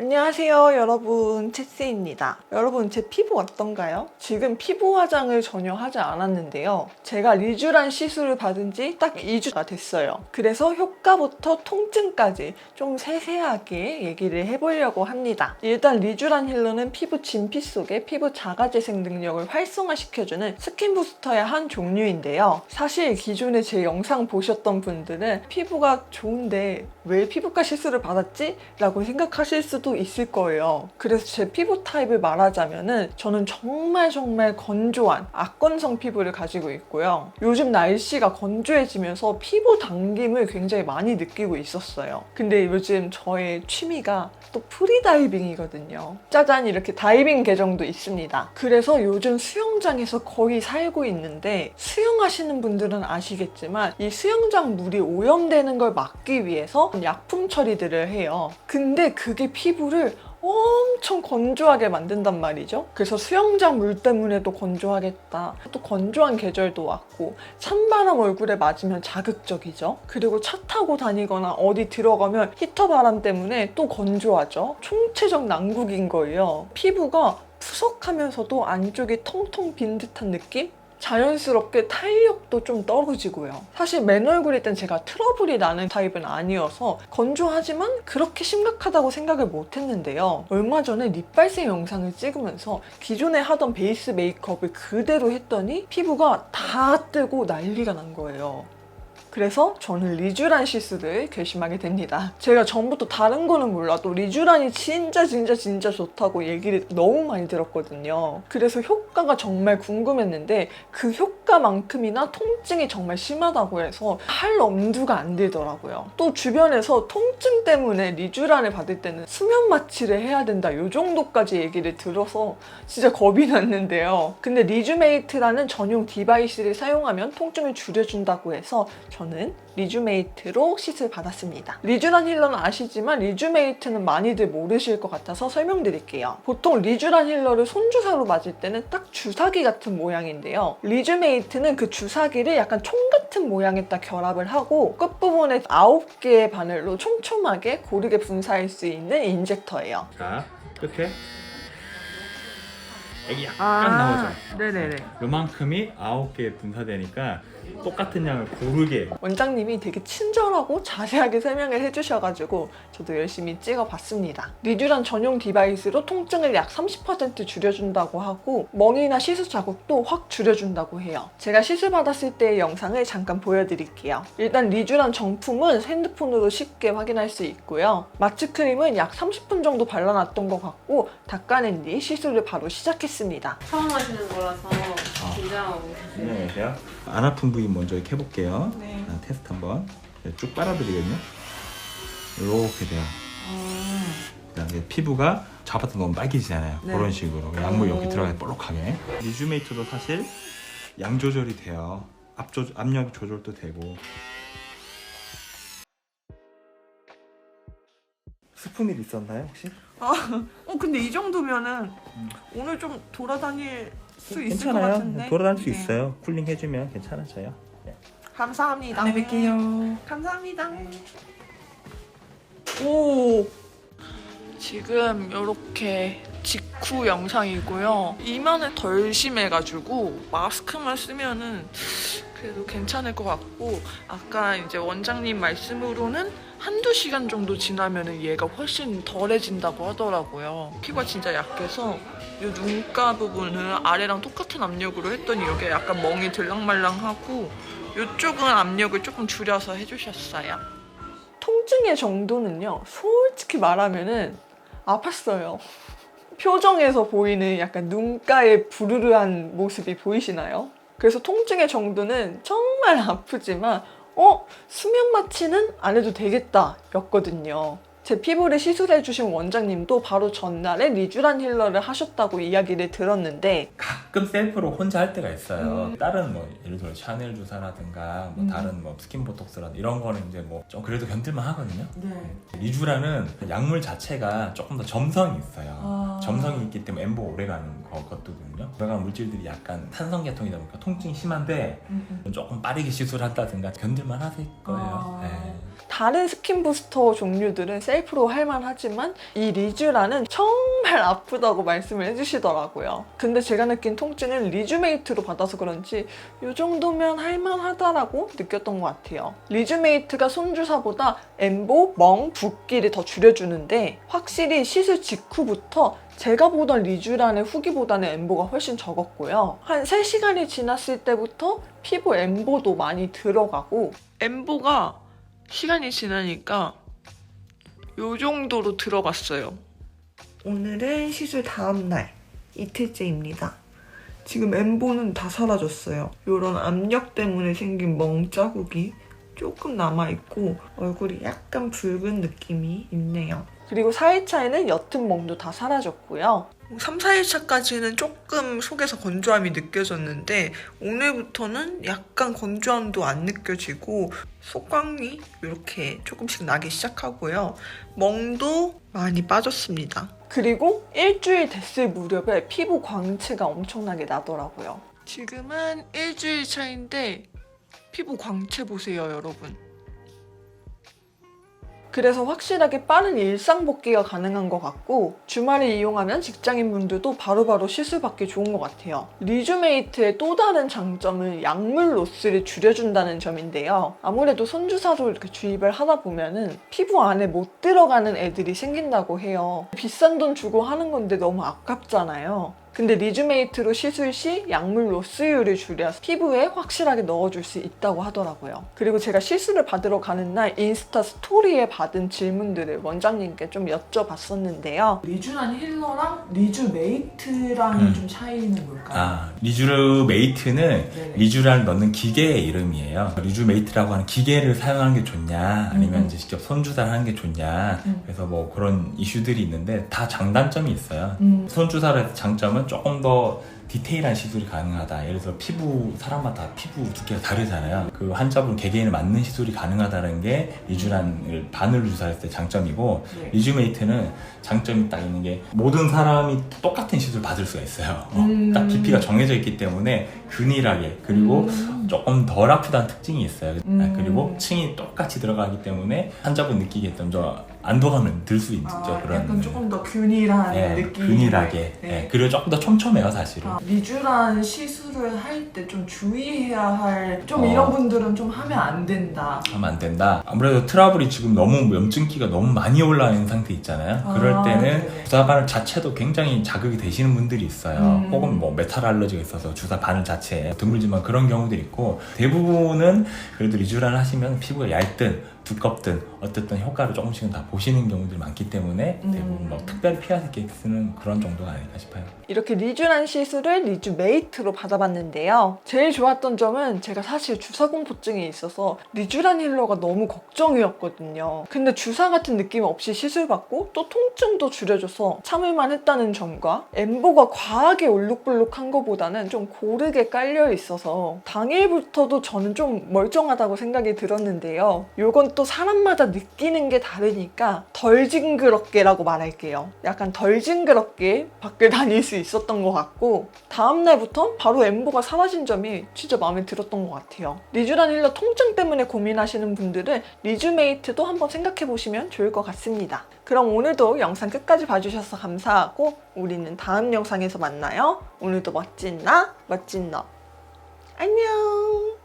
안녕하세요 여러분, 채스입니다. 여러분, 제 피부 어떤가요? 지금 피부 화장을 전혀 하지 않았는데요, 제가 리쥬란 시술을 받은 지 딱 2주가 됐어요. 그래서 효과부터 통증까지 좀 세세하게 얘기를 해보려고 합니다. 일단 리쥬란 힐러는 피부 진피 속에 피부 자가재생 능력을 활성화시켜주는 스킨 부스터의 한 종류인데요, 사실 기존에 제 영상 보셨던 분들은 피부가 좋은데 왜 피부과 시술을 받았지? 라고 생각하실 수도 있을 거예요. 그래서 제 피부 타입을 말하자면은 저는 정말 건조한 악건성 피부를 가지고 있고요. 요즘 날씨가 건조해지면서 피부 당김을 굉장히 많이 느끼고 있었어요. 근데 요즘 저의 취미가 또 프리다이빙이거든요. 짜잔, 이렇게 다이빙 계정도 있습니다. 그래서 요즘 수영장에서 거의 살고 있는데, 수영하시는 분들은 아시겠지만 이 수영장 물이 오염되는 걸 막기 위해서 약품 처리들을 해요. 근데 그게 피부를 엄청 건조하게 만든단 말이죠. 그래서 수영장 물 때문에도 건조하겠다. 또 건조한 계절도 왔고, 찬바람 얼굴에 맞으면 자극적이죠. 그리고 차 타고 다니거나 어디 들어가면 히터 바람 때문에 또 건조하죠. 총체적 난국인 거예요. 피부가 푸석하면서도 안쪽이 텅텅 빈 듯한 느낌? 자연스럽게 탄력도 좀 떨어지고요. 사실 맨 얼굴일 땐 제가 트러블이 나는 타입은 아니어서 건조하지만 그렇게 심각하다고 생각을 못 했는데요, 얼마 전에 립발색 영상을 찍으면서 기존에 하던 베이스 메이크업을 그대로 했더니 피부가 다 뜨고 난리가 난 거예요. 그래서 저는 리쥬란 시술을 결심하게 됩니다. 제가 전부터 다른 거는 몰라도 리쥬란이 진짜 좋다고 얘기를 너무 많이 들었거든요. 그래서 효과가 정말 궁금했는데 그 효과만큼이나 통증이 정말 심하다고 해서 할 엄두가 안 들더라고요. 또 주변에서 통증 때문에 리쥬란을 받을 때는 수면 마취를 해야 된다, 이 정도까지 얘기를 들어서 진짜 겁이 났는데요. 근데 리쥬메이트라는 전용 디바이스를 사용하면 통증을 줄여준다고 해서 저는 리쥬메이트로 시술 받았습니다. 리쥬란 힐러는 아시지만 리쥬메이트는 많이들 모르실 것 같아서 설명드릴게요. 보통 리쥬란 힐러를 손주사로 맞을 때는 딱 주사기 같은 모양인데요, 리쥬메이트는 그 주사기를 약간 총 같은 모양에다 결합을 하고 끝부분에 9개의 바늘로 촘촘하게 고르게 분사할 수 있는 인젝터예요. 자, 끝에 액이 약간 나오죠? 네네네. 요만큼이 9개 분사되니까 똑같은 양을 고르게. 원장님이 되게 친절하고 자세하게 설명을 해주셔가지고 저도 열심히 찍어봤습니다. 리쥬란 전용 디바이스로 통증을 약 30% 줄여준다고 하고, 멍이나 시술 자국도 확 줄여준다고 해요. 제가 시술 받았을 때의 영상을 잠깐 보여드릴게요. 일단 리쥬란 정품은 핸드폰으로 쉽게 확인할 수 있고요. 마취크림은 약 30분 정도 발라놨던 것 같고, 닦아낸 뒤 시술을 바로 시작했습니다. 처음 하시는 거라서 긴장하고 계세요. 안녕하세요. 안 아픈 부위 먼저 이렇게 해볼게요. 네. 테스트 한번. 쭉 빨아드리거든요. 이렇게 돼요. 그다음에 피부가 잡았던 너무 빨개지잖아요. 네. 그런 식으로 약물 여기 들어가서 볼록하게. 리쥬메이트도 사실 양 조절이 돼요. 압력 조절도 되고. 스푼일 있었나요 혹시? 근데 이 정도면은 오늘 좀 돌아다닐 수 있을 것 괜찮아요. 같은데. 돌아다닐 수 네. 있어요. 쿨링 해주면 괜찮아져요. 감사합니다. 안녕히 뵐게요. 감사합니다. 오, 지금 이렇게 직후 영상이고요. 이마는 덜 심해가지고 마스크만 쓰면은 그래도 괜찮을 것 같고, 아까 이제 원장님 말씀으로는 한두 시간 정도 지나면은 얘가 훨씬 덜해진다고 하더라고요. 피부가 진짜 약해서 이 눈가 부분은 아래랑 똑같은 압력으로 했더니 여기 약간 멍이 들랑말랑하고, 이쪽은 압력을 조금 줄여서 해주셨어요. 통증의 정도는요, 솔직히 말하면은 아팠어요. 표정에서 보이는 약간 눈가의 부르르한 모습이 보이시나요? 그래서 통증의 정도는 정말 아프지만 수면 마취는 안 해도 되겠다 였거든요. 제 피부를 시술해주신 원장님도 바로 전날에 리쥬란 힐러를 하셨다고 이야기를 들었는데, 가끔 셀프로 혼자 할 때가 있어요. 다른 뭐 예를 들어 샤넬 주사라든가 뭐 다른 뭐 스킨 보톡스라든가 이런 거는 이제 뭐 좀 그래도 견딜만 하거든요. 리쥬란은 약물 자체가 조금 더 점성이 있어요. 점성이 있기 때문에 엠보가 오래가는 거거든요. 들어간 물질들이 약간 탄성계통이다 보니까 통증이 심한데 조금 빠르게 시술한다든가 견딜만 하실 거예요. 네. 다른 스킨 부스터 종류들은 셀프로 할만하지만 이 리쥬란은 정말 아프다고 말씀을 해주시더라고요. 근데 제가 느낀 통증은 리쥬메이트로 받아서 그런지 이 정도면 할만하다라고 느꼈던 것 같아요. 리쥬메이트가 손주사보다 엠보, 멍, 붓기를 더 줄여주는데 확실히 시술 직후부터 제가 보던 리쥬란의 후기보다는 엠보가 훨씬 적었고요. 한 3시간이 지났을 때부터 피부 엠보도 많이 들어가고 엠보가 시간이 지나니까 이 정도로 들어갔어요. 오늘은 시술 다음 날 이틀째입니다. 지금 엠보는 다 사라졌어요. 이런 압력 때문에 생긴 멍 자국이 조금 남아있고 얼굴이 약간 붉은 느낌이 있네요. 그리고 4일차에는 옅은 멍도 다 사라졌고요. 3, 4일차까지는 조금 속에서 건조함이 느껴졌는데 오늘부터는 약간 건조함도 안 느껴지고 속광이 이렇게 조금씩 나기 시작하고요. 멍도 많이 빠졌습니다. 그리고 일주일 됐을 무렵에 피부 광채가 엄청나게 나더라고요. 지금은 일주일 차인데 피부 광채 보세요, 여러분. 그래서 확실하게 빠른 일상 복귀가 가능한 것 같고 주말을 이용하면 직장인분들도 바로바로 시술받기 좋은 것 같아요. 리쥬메이트의 또 다른 장점은 약물 로스를 줄여준다는 점인데요. 아무래도 손주사로 이렇게 주입을 하다 보면은 피부 안에 못 들어가는 애들이 생긴다고 해요. 비싼 돈 주고 하는 건데 너무 아깝잖아요. 근데 리쥬메이트로 시술 시 약물 로스율을 줄여서 피부에 확실하게 넣어줄 수 있다고 하더라고요. 그리고 제가 시술을 받으러 가는 날 인스타 스토리에 받은 질문들을 원장님께 좀 여쭤봤었는데요. 리쥬란 힐러랑 리쥬메이트랑의 좀 차이는 뭘까요? 리쥬메이트는 네네. 리쥬란을 넣는 기계의 이름이에요. 리쥬메이트라고 하는 기계를 사용하는 게 좋냐 아니면 이제 직접 손주사를 하는 게 좋냐 그래서 뭐 그런 이슈들이 있는데 다 장단점이 있어요. 손주사를 해서 장점은 조금 더 디테일한 시술이 가능하다. 예를 들어 사람마다 피부 두께가 다르잖아요. 그 환자분 개개인에 맞는 시술이 가능하다는 게 리쥬란을 바늘로 주사했을 때 장점이고 네. 리쥬메이트는 장점이 딱 있는 게 모든 사람이 똑같은 시술을 받을 수가 있어요. 딱 깊이가 정해져 있기 때문에 균일하게 그리고 조금 덜 아프다는 특징이 있어요. 그리고 층이 똑같이 들어가기 때문에 환자분 느끼기에 좀 더 안도감을 들 수 있죠. 그런 약간 조금 더 균일한 느낌. 균일하게. 네. 그리고 조금 더 촘촘해요, 사실은. 리쥬란 시술을 할 때 좀 주의해야 할 이런 분들은 좀 하면 안 된다. 하면 안 된다. 아무래도 트러블이 지금 너무 염증기가 너무 많이 올라와 있는 상태 있잖아요. 그럴 때는 네네. 주사 바늘 자체도 굉장히 자극이 되시는 분들이 있어요. 혹은 뭐 메탈 알러지가 있어서 주사 바늘 자체에 드물지만 그런 경우들이 있고 대부분은 그래도 리쥬란을 하시면 피부가 얇든 두껍든 어쨌든 효과를 조금씩은 다 보시는 경우들이 많기 때문에 대부분 뭐 특별히 피하실 게 쓰는 그런 정도가 아닐까 싶어요. 이렇게 리쥬란 시술을 리쥬메이트로 받아봤는데요. 제일 좋았던 점은 제가 사실 주사 공포증이 있어서 리쥬란 힐러가 너무 걱정이었거든요. 근데 주사 같은 느낌 없이 시술받고 또 통증도 줄여줘서 참을만 했다는 점과 엠보가 과하게 울룩불룩한 것보다는 좀 고르게 깔려 있어서 당일부터도 저는 좀 멀쩡하다고 생각이 들었는데요. 요건 또 사람마다 느끼는 게 다르니까 덜 징그럽게라고 말할게요. 약간 덜 징그럽게 밖을 다닐 수 있었던 것 같고 다음날부터 바로 엠보가 사라진 점이 진짜 마음에 들었던 것 같아요. 리쥬란 힐러 통증 때문에 고민하시는 분들은 리쥬메이트도 한번 생각해보시면 좋을 것 같습니다. 그럼 오늘도 영상 끝까지 봐주셔서 감사하고 우리는 다음 영상에서 만나요. 오늘도 멋진 나, 멋진 너. 안녕.